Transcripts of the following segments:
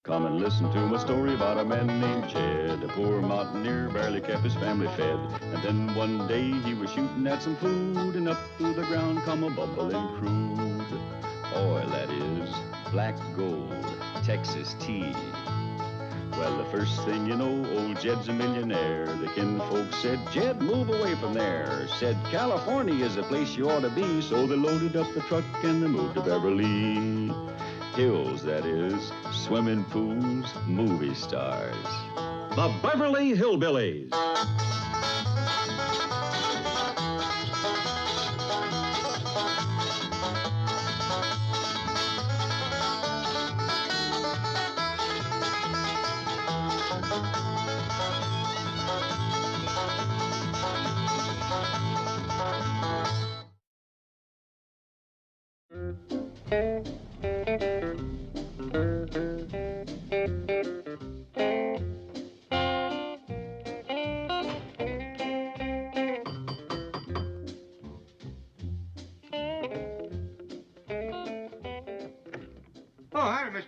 Come and listen to my story about a man named Jed. A poor mountaineer barely kept his family fed. And then one day he was shooting at some food, and up through the ground come a bubbling crude oil, that is, black gold, Texas tea. Well, the first thing you know, old Jed's a millionaire. The kinfolk said, Jed, move away from there. Said, California is the place you ought to be. So they loaded up the truck and they moved to Beverly Hills, that is, swimming pools, movie stars. The Beverly Hillbillies.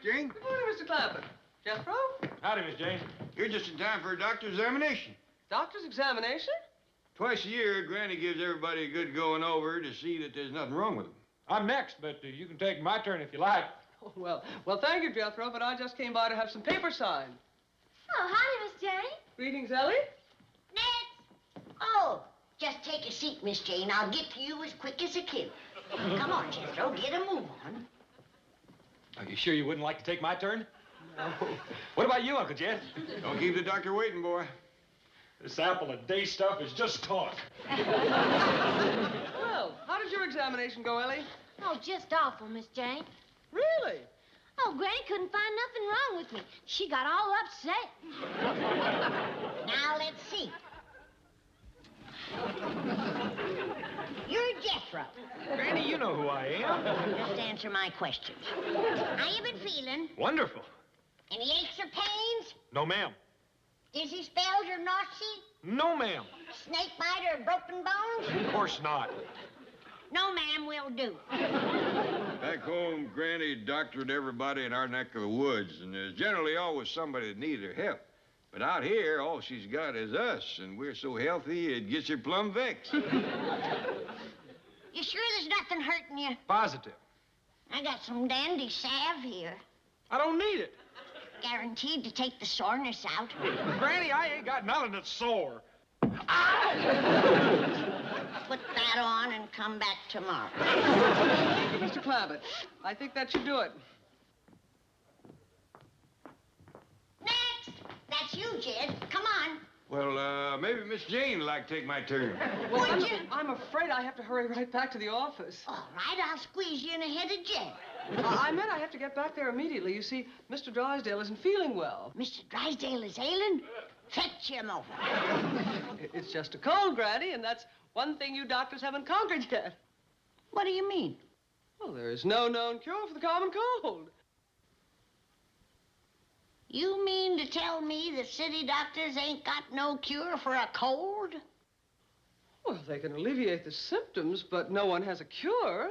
Jane. Good morning, Mr. Clampett. Jethro? Howdy, Miss Jane. You're just in time for a doctor's examination. Doctor's examination? Twice a year, Granny gives everybody a good going over to see that there's nothing wrong with them. I'm next, but you can take my turn if you like. Oh, well, thank you, Jethro, but I just came by to have some paper signed. Oh, hi, Miss Jane. Greetings, Ellie. Next. Oh, just take a seat, Miss Jane. I'll get to you as quick as I can. Come on, Jethro, get a move on. Are you sure you wouldn't like to take my turn? No. What about you, Uncle Jed? Don't keep the doctor waiting, boy. This apple a day stuff is just talk. Well, how did your examination go, Ellie? Oh, just awful, Miss Jane. Really? Oh, Granny couldn't find nothing wrong with me. She got all upset. Now, let's see. You're Jethro. Granny, you know who I am. Just answer my questions. How you been feeling? Wonderful. Any aches or pains? No, ma'am. Dizzy spells or nausea? No, ma'am. Snake bite or broken bones? Of course not. No, ma'am, will do. Back home, Granny doctored everybody in our neck of the woods, and there's generally always somebody that needs her help. But out here, all she's got is us, and we're so healthy, it gets her plumb vexed. You sure there's nothing hurting you? Positive. I got some dandy salve here. I don't need it. Guaranteed to take the soreness out. Granny, I ain't got nothing that's sore. Put that on and come back tomorrow. Thank you, Mr. Clampett. I think that should do it. Next! That's you, Jed. Come on. Well, maybe Miss Jane would like to take my turn. Well, Would you? I'm afraid I have to hurry right back to the office. All right, I'll squeeze you in ahead of Jed. I meant I have to get back there immediately. You see, Mr. Drysdale isn't feeling well. Mr. Drysdale is ailing? Fetch him over. It's just a cold, Granny, and that's one thing you doctors haven't conquered yet. What do you mean? Well, there is no known cure for the common cold. You mean to tell me the city doctors ain't got no cure for a cold? Well, they can alleviate the symptoms, but no one has a cure.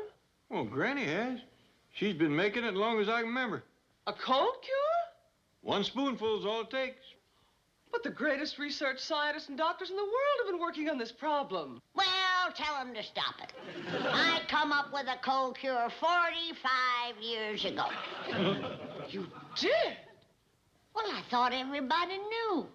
Well, Granny has. She's been making it as long as I can remember. A cold cure? One spoonful is all it takes. But the greatest research scientists and doctors in the world have been working on this problem. Well, tell them to stop it. I come up with a cold cure 45 years ago. You did? Well, I thought everybody knew.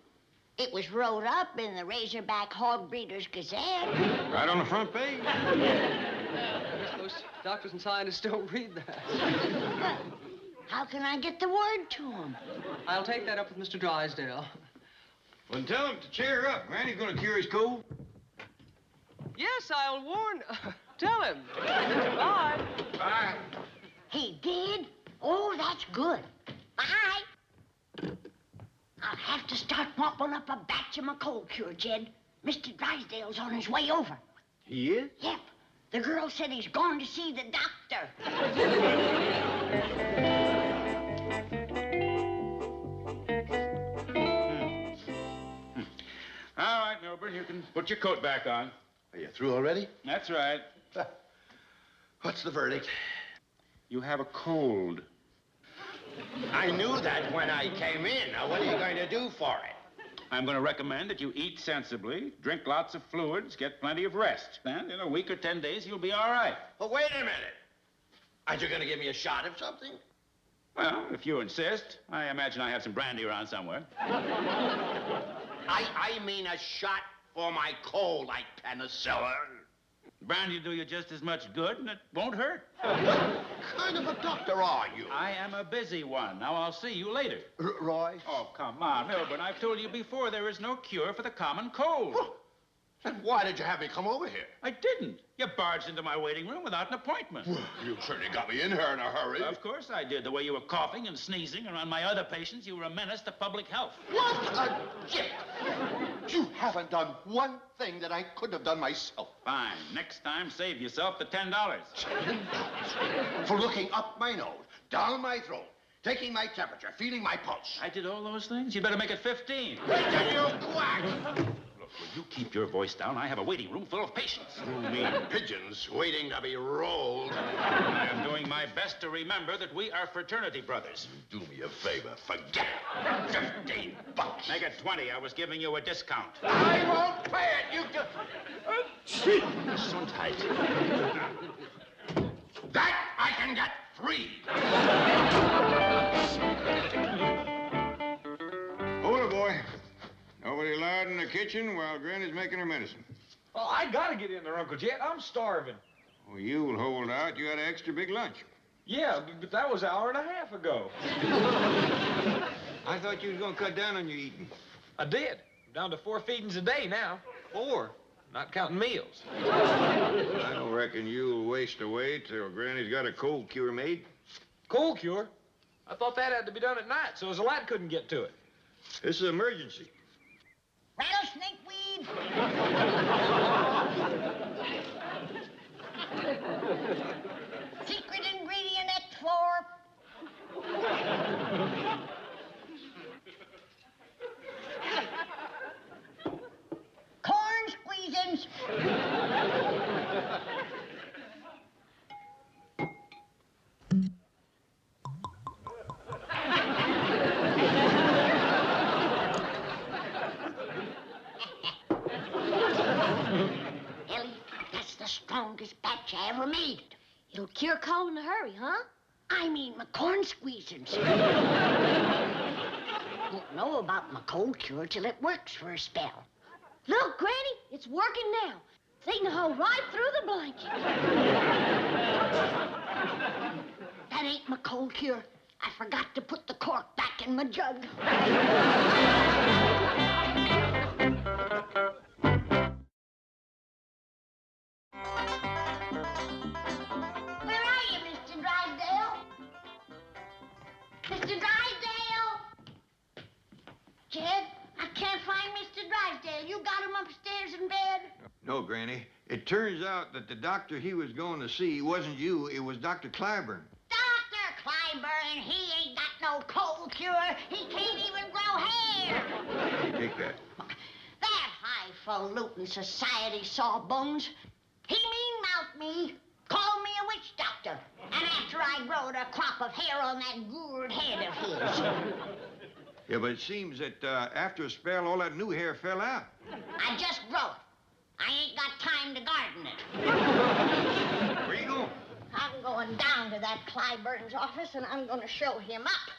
It was wrote up in the Razorback Hog Breeders Gazette. Right on the front page. I guess most doctors and scientists don't read that. Well, how can I get the word to them? I'll take that up with Mr. Drysdale. Well, tell him to cheer up. Granny's gonna cure his cold. Yes, I'll warn... tell him. Bye. Bye. He did? Oh, that's good. Bye. I'll have to start mopping up a batch of my cold cure, Jed. Mr. Drysdale's on his way over. He is? Yep. The girl said he's gone to see the doctor. All right, Milburn, you can put your coat back on. Are you through already? That's right. What's the verdict? You have a cold. I I knew that when I came in. Now, what are you going to do for it? I'm going to recommend that you eat sensibly, drink lots of fluids, get plenty of rest. And in a week or 10 days, you'll be all right. Well, wait a minute. Aren't you going to give me a shot of something? Well, if you insist, I imagine I have some brandy around somewhere. I mean a shot for my cold, like penicillin. Brandy will do you just as much good, and it won't hurt. What kind of a doctor are you? I am a busy one. Now, I'll see you later. Roy? Oh, come on, Milburn. I've told you before there is no cure for the common cold. Well, then why did you have me come over here? I didn't. You barged into my waiting room without an appointment. Well, you certainly got me in here in a hurry. Of course I did. The way you were coughing and sneezing around my other patients, you were a menace to public health. What a gift! You haven't done one thing that I couldn't have done myself. Fine. Next time, save yourself the $10. For looking up my nose, down my throat, taking my temperature, feeling my pulse. I did all those things? You'd better make it 15. Wait till you quack! Look, will you keep your voice down? I have a waiting room full of patients. You mean pigeons waiting to be rolled? I am doing my best to remember that we are fraternity brothers. Do me a favor, forget it. $15. Make it 20. I was giving you a discount. I won't pay it, you Gesundheit. That I can get free. Hold it, boy. Nobody loud in the kitchen while Granny's making her medicine. Oh, I gotta get in there, Uncle Jet. I'm starving. Well, you'll hold out. You had an extra big lunch. Yeah, but that was an hour and a half ago. I thought you was gonna cut down on your eating. I did. I'm down to 4 feedings a day now. 4, not counting meals. I don't reckon you'll waste away till Granny's got a cold cure made. Cold cure? I thought that had to be done at night, so as a lad couldn't get to it. This is an emergency. Rattlesnake weed. Secret ingredient X4. Corn squeezins. Ellie, that's the strongest batch I ever made. It'll cure cold in a hurry, huh? I mean, my corn squeezins. Won't know about my cold cure till it works for a spell. Look, Granny, it's working now. It's eating a hole right through the blanket. That ain't my cold cure. I forgot to put the cork back in my jug. Where are you, Mr. Drysdale? Mr. Drysdale? Jed, I can't find Mr. Drysdale. You got him upstairs in bed? No, Granny. It turns out that the doctor he was going to see wasn't you. It was Dr. Clyburn. Dr. Clyburn, he ain't got no cold cure. He can't even grow hair. Take that. That highfalutin society sawbones, he mean-mouthed me, called me a witch doctor. And after I growed a crop of hair on that gourd head of his. Yeah, but it seems that after a spell, all that new hair fell out. I just grow it. I ain't got time to garden it. Where you going? I'm going down to that Clyburn's office, and I'm going to show him up.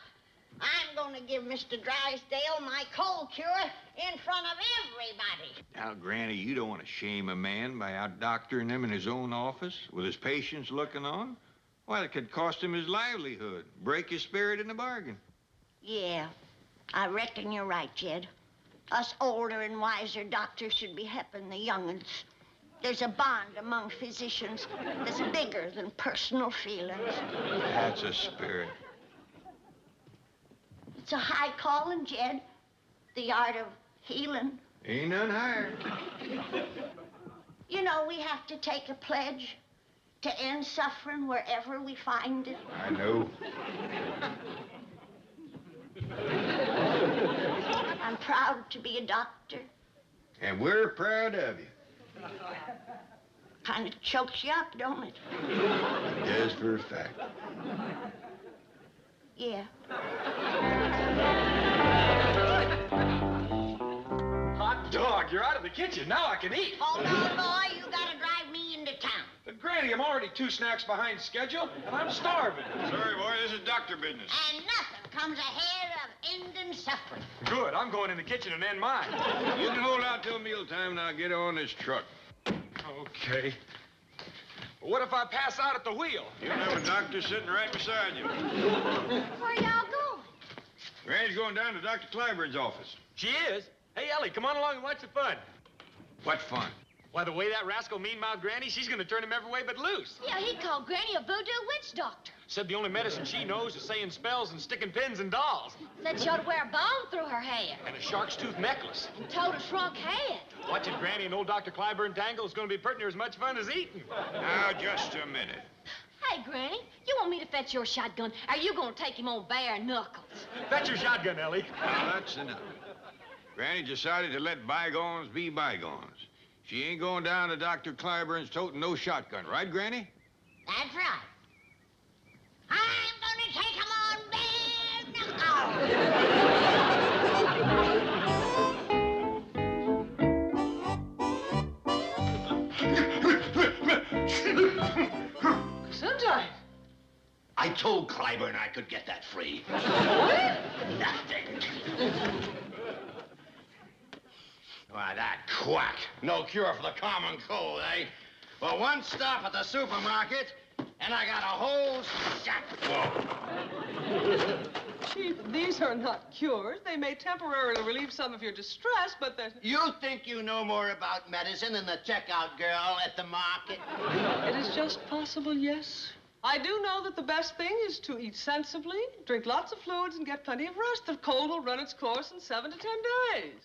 I'm going to give Mr. Drysdale my cold cure in front of everybody. Now, Granny, you don't want to shame a man by out-doctoring him in his own office with his patients looking on. Why, it could cost him his livelihood, break his spirit in the bargain. Yeah, I reckon you're right, Jed. Us older and wiser doctors should be helping the young'uns. There's a bond among physicians that's bigger than personal feelings. That's a spirit. It's a high calling, Jed. The art of healing. Ain't none higher. You know, we have to take a pledge to end suffering wherever we find it. I know. I'm proud to be a doctor. And we're proud of you. Kind of chokes you up, don't it? Yes, for a fact. Yeah. Hot dog, you're out of the kitchen. Now I can eat. Hold on, boy. You gotta drive me into town. But, Granny, I'm already 2 snacks behind schedule, and I'm starving. Sorry, boy, this is doctor business. And nothing comes ahead of ending suffering. Good. I'm going in the kitchen and end mine. You can hold out till mealtime, and I'll get on this truck. Okay. But what if I pass out at the wheel? You'll have a doctor sitting right beside you. Where y'all going? Granny's going down to Dr. Clyburn's office. She is? Hey, Ellie, come on along and watch the fun. What fun? Why, the way that rascal mean-mouthed Granny, she's going to turn him every way but loose. Yeah, he called Granny a voodoo witch doctor. Said the only medicine she knows is saying spells and sticking pins in dolls. Said she ought to wear a bone through her hair. And a shark's tooth necklace. And told her shrunk head. Watching Granny and old Dr. Clyburn tangle is going to be pretty near as much fun as eating. Now, just a minute. Hey, Granny, you want me to fetch your shotgun? Or are you going to take him on bare knuckles? Fetch your shotgun, Ellie. Now, that's enough. Granny decided to let bygones be bygones. She ain't going down to Dr. Clyburn's toting no shotgun, right, Granny? That's right. I'm gonna take him on bare knuckles. Sometimes. I told Clyburn I could get that free. Nothing. Why, that quack. No cure for the common cold, eh? Well, one stop at the supermarket, and I got a whole sack full. Chief, these are not cures. They may temporarily relieve some of your distress, but they're... You think you know more about medicine than the checkout girl at the market? It is just possible, yes. I do know that the best thing is to eat sensibly, drink lots of fluids, and get plenty of rest. The cold will run its course in 7 to 10 days.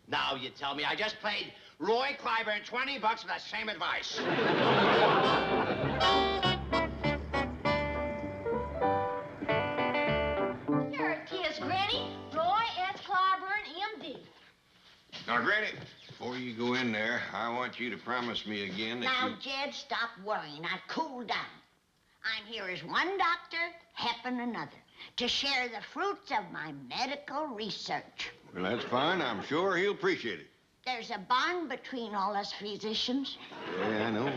Now you tell me I just paid Roy Clyburn $20 for that same advice. Here it is, Granny. Roy S. Clyburn, M.D. Now, Granny, before you go in there, I want you to promise me again that Now, you... Jed, stop worrying. Now, cool down. I'm here as one doctor helping another to share the fruits of my medical research. Well, that's fine. I'm sure he'll appreciate it. There's a bond between all us physicians. Yeah, I know.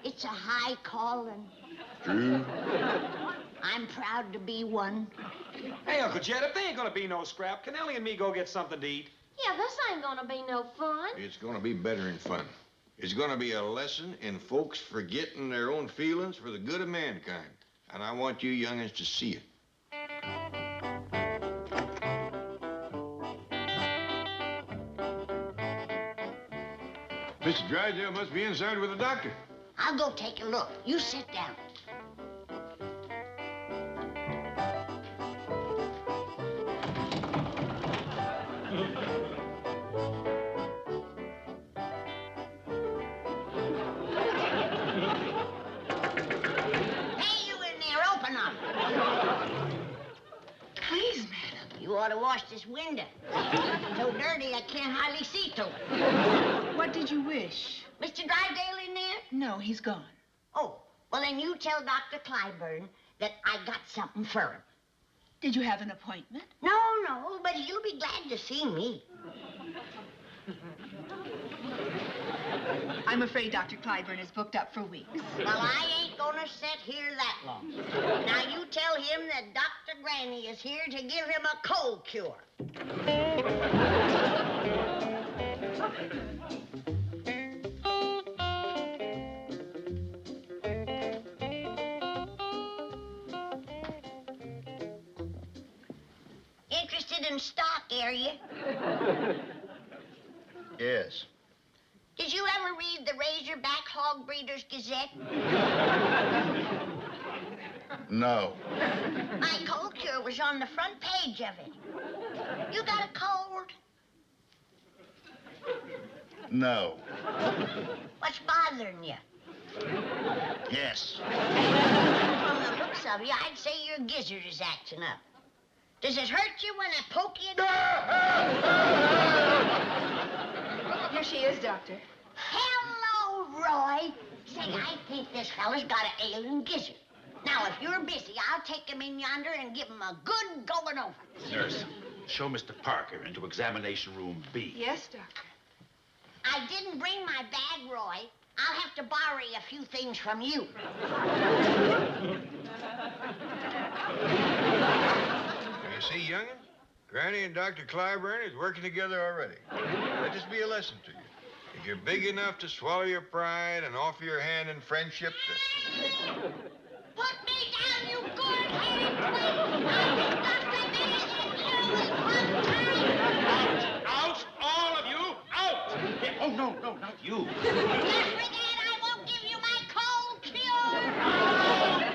It's a high calling. True. I'm proud to be one. Hey, Uncle Jed, if there ain't going to be no scrap, can Ellie and me go get something to eat? Yeah, this ain't gonna be no fun. It's gonna be better than fun. It's gonna be a lesson in folks forgetting their own feelings for the good of mankind. And I want you youngins to see it. Mr. Drysdale must be inside with the doctor. I'll go take a look. You sit down. Hey, you in there, open up. Please, madam. You ought to wash this window. So dirty I can't hardly see through it. What did you wish? Mr. Drysdale in there? No, he's gone. Oh, well, then you tell Dr. Clyburn that I got something for him. Did you have an appointment? No, but he'll be glad to see me. I'm afraid Dr. Clyburn is booked up for weeks. Well, I ain't gonna sit here that long. Now, you tell him that Dr. Granny is here to give him a cold cure. Interested in stock, are you? Yes. Did you ever read the Razorback Hog Breeders Gazette? No. My cold cure was on the front page of it. You got a cold? No. What's bothering you? Yes. From the looks of you, I'd say your gizzard is acting up. Does it hurt you when I poke you? Here she is, Doctor. Hello, Roy. Say, I think this fella's got an ailing gizzard. Now, if you're busy, I'll take him in yonder and give him a good going over. Nurse, show Mr. Parker into examination room B. Yes, Doctor. I didn't bring my bag, Roy. I'll have to borrow a few things from you. You see, young'un? Granny and Dr. Clyburn is working together already. Let this be a lesson to you. If you're big enough to swallow your pride and offer your hand in friendship, Put me down, you gourd-headed twig! I've Dr. Medicine one time! Out, all of you, out! Yeah, oh, no, not you. Just for that, I won't give you my cold cure!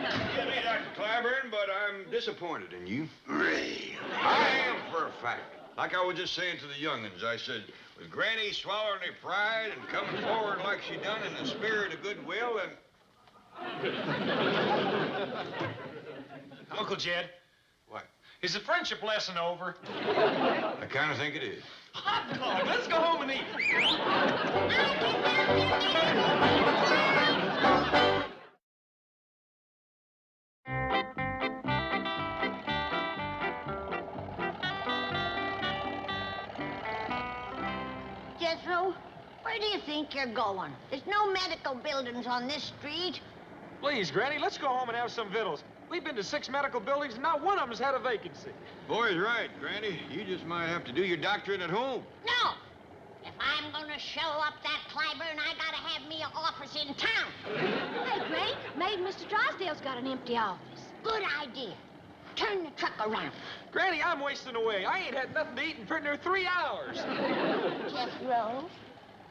Excuse me, Dr. Clyburn, but I'm disappointed in you. Really? I am, for a fact. Like I was just saying to the young'uns, I said, with Granny swallowing her pride and coming forward like she done in the spirit of goodwill, and... Uncle Jed, What? is the friendship lesson over? I kind of think it is. Hot dog! Let's go home and eat. Jethro, where do you think you're going? There's no medical buildings on this street. Please, Granny, let's go home and have some victuals. We've been to 6 medical buildings, and not one of them's had a vacancy. Boy's right, Granny. You just might have to do your doctorate at home. No! If I'm gonna show up that Clyburn, I gotta have me an office in town. Hey, Granny, maybe Mr. Drysdale's got an empty office. Good idea. Turn the truck around. Granny, I'm wasting away. I ain't had nothing to eat in pretty near 3 hours. Jethro,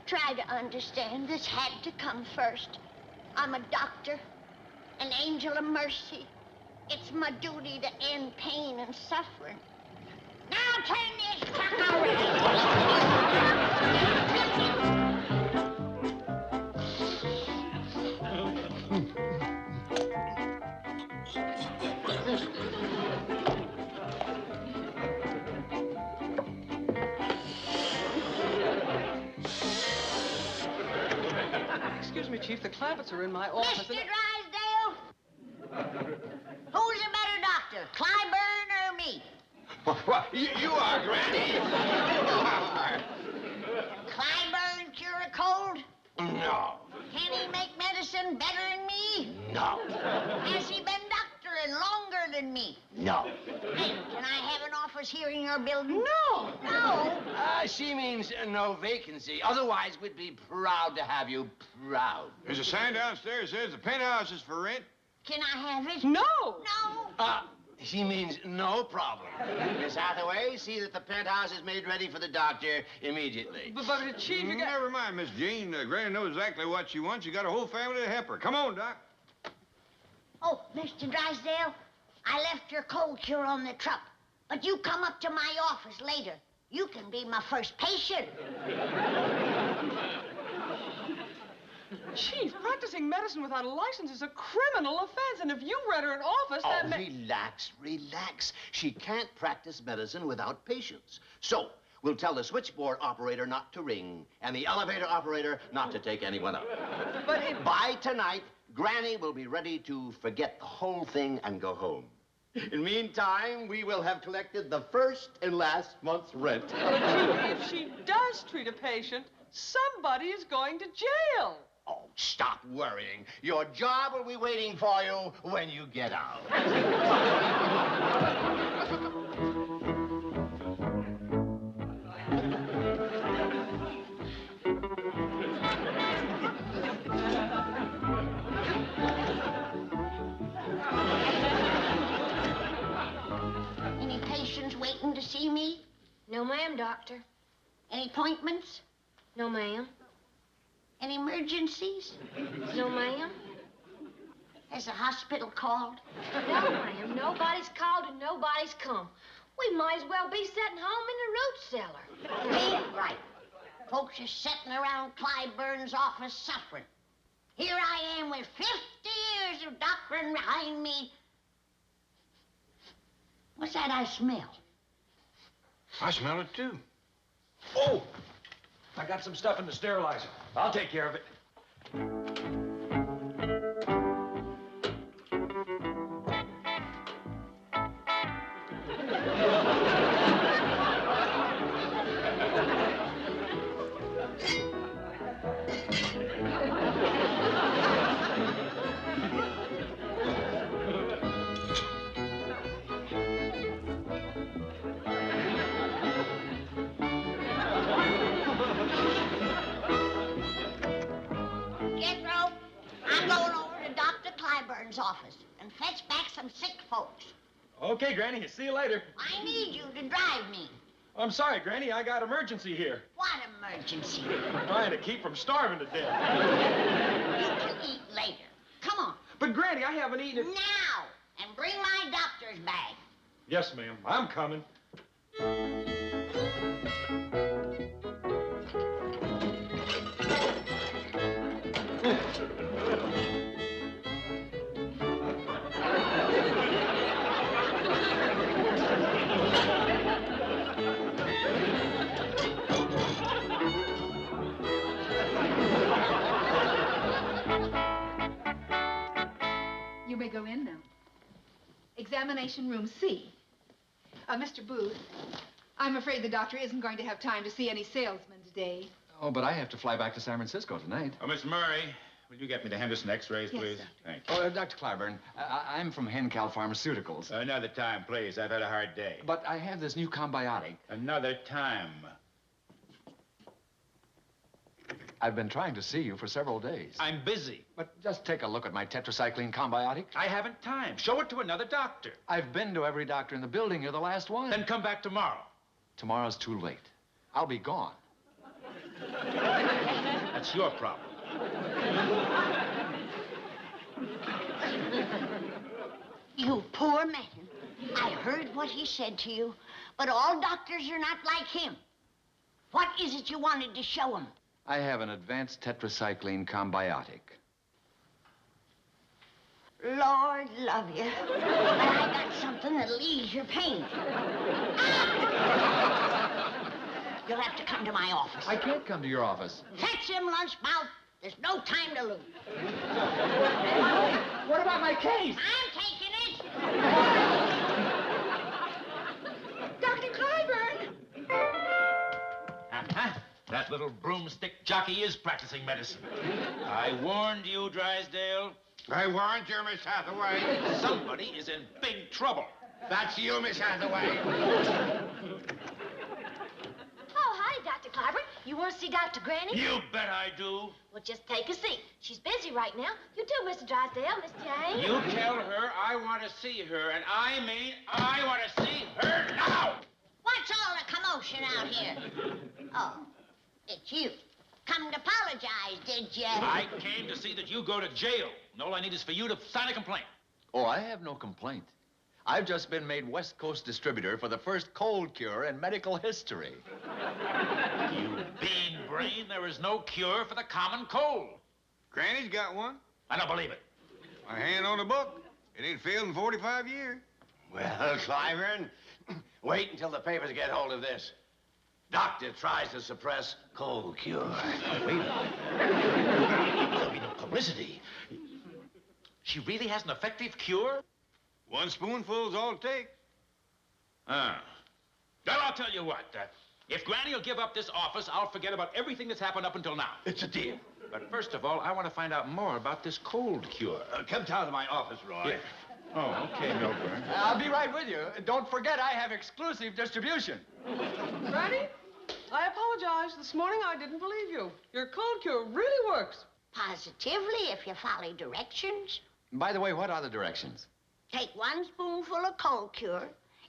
try to understand. This had to come first. I'm a doctor, an angel of mercy. It's my duty to end pain and suffering. Now turn this truck around. Excuse me, Chief, the Clampetts are in my office. Mr. Drysdale? Who's a better doctor, Clyburn or me? What? You are, Granny. Clyburn cure a cold? No. Can he make medicine better than me? No. Has he been doctoring longer than me? No. Then can I have an office here in your building? No! No. She means no vacancy. Otherwise, we'd be proud to have you. Proud. There's a sign downstairs that says the penthouse is for rent. Can I have it? No! No. She means no problem. Miss Hathaway, see that the penthouse is made ready for the doctor immediately. But Chief, you got... Never mind, Miss Jean. Granny knows exactly what she wants. You got a whole family to help her. Come on, Doc. Oh, Mr. Drysdale, I left your cold cure on the truck. But you come up to my office later. You can be my first patient. Chief, practicing medicine without a license is a criminal offense, and if you rent her an office, that Relax. She can't practice medicine without patience. So, we'll tell the switchboard operator not to ring, and the elevator operator not to take anyone up. But if... By tonight, Granny will be ready to forget the whole thing and go home. In the meantime, we will have collected the first and last month's rent. But Chief, if she does treat a patient, somebody is going to jail. Oh, stop worrying. Your job will be waiting for you when you get out. Any patients waiting to see me? No, ma'am, doctor. Any appointments? No, ma'am. Any emergencies? No, ma'am. Has the hospital called? No, ma'am. Nobody's called and nobody's come. We might as well be sitting home in the root cellar. Ain't right. Folks are sitting around Clyburn's office suffering. Here I am with 50 years of doctoring behind me. What's that I smell? I smell it, too. Oh! I got some stuff in the sterilizer. I'll take care of it. Okay, Granny. See you later. I need you to drive me. I'm sorry, Granny. I got emergency here. What emergency? I'm trying to keep from starving to death. You can eat later. Come on. But, Granny, I haven't eaten it. Now. And bring my doctor's bag. Yes, ma'am. I'm coming. You may go in now. Examination room C. Mr. Booth, I'm afraid the doctor isn't going to have time to see any salesmen today. Oh, but I have to fly back to San Francisco tonight. Oh, Miss Murray, will you get me the Henderson X-rays, Yes, please? doctor. Thank you. Oh, Dr. Clyburn, I'm from Hencal Pharmaceuticals. Another time, please. I've had a hard day. But I have this new combiotic. Another time. I've been trying to see you for several days. I'm busy. But just take a look at my tetracycline combiotic. I haven't time. Show it to another doctor. I've been to every doctor in the building. You're the last one. Then come back tomorrow. Tomorrow's too late. I'll be gone. That's your problem. You poor man. I heard what he said to you, but all doctors are not like him. What is it you wanted to show him? I have an advanced tetracycline combiotic. Lord love you. But I got something that'll ease your pain. You'll have to come to my office. I can't come to your office. Catch him, lunchmouth. There's no time to lose. What about my case? I'm taking it. Dr. Clyburn! Uh-huh. That little broomstick jockey is practicing medicine. I warned you, Drysdale. I warned you, Miss Hathaway. Somebody is in big trouble. That's you, Miss Hathaway. Oh, hi, Dr. Clyburn. You want to see Dr. Granny? You bet I do. Well, just take a seat. She's busy right now. You too, Mr. Drysdale, Miss Jane. You tell her I want to see her, and I mean I want to see her now. What's all the commotion out here? Oh, it's you. Come to apologize, did you? I came to see that you go to jail. And all I need is for you to sign a complaint. Oh, I have no complaint. I've just been made West Coast distributor for the first cold cure in medical history. You bean brain, there is no cure for the common cold. Granny's got one. I don't believe it. My hand on the book. It ain't failed in 45 years. Well, Clyburn, wait until the papers get hold of this. Doctor tries to suppress cold cure. Wait a minute. There'll be no publicity. She really has an effective cure? One spoonful's all it takes. Well, I'll tell you what. If Granny will give up this office, I'll forget about everything that's happened up until now. It's a deal. But first of all, I want to find out more about this cold cure. Come down to my office, Roy. Yeah. Oh, okay, Milburn. I'll be right with you. Don't forget I have exclusive distribution. Granny, I apologize. This morning I didn't believe you. Your cold cure really works. Positively, if you follow directions. By the way, what are the directions? Take 1 spoonful of cold cure,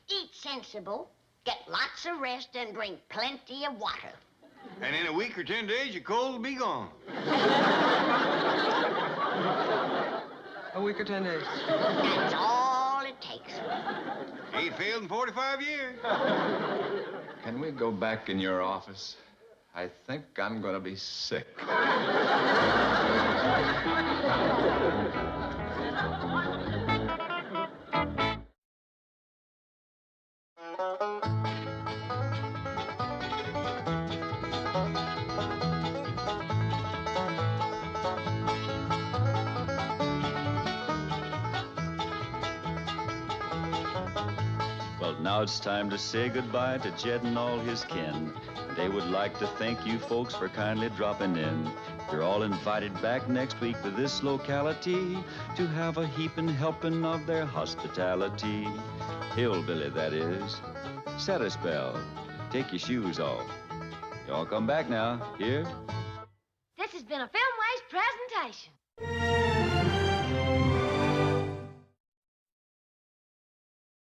eat sensible, get lots of rest, and drink plenty of water. And in a week or 10 days, your cold will be gone. A week or 10 days. That's all it takes. Ain't failed in 45 years. Can we go back in your office? I think I'm going to be sick. Well, now it's time to say goodbye to Jed and all his kin. They would like to thank you folks for kindly dropping in. You're all invited back next week to this locality to have a heaping helping of their hospitality. Hillbilly, that is. Set a spell. Take your shoes off. Y'all come back now. Here? This has been a Filmways presentation.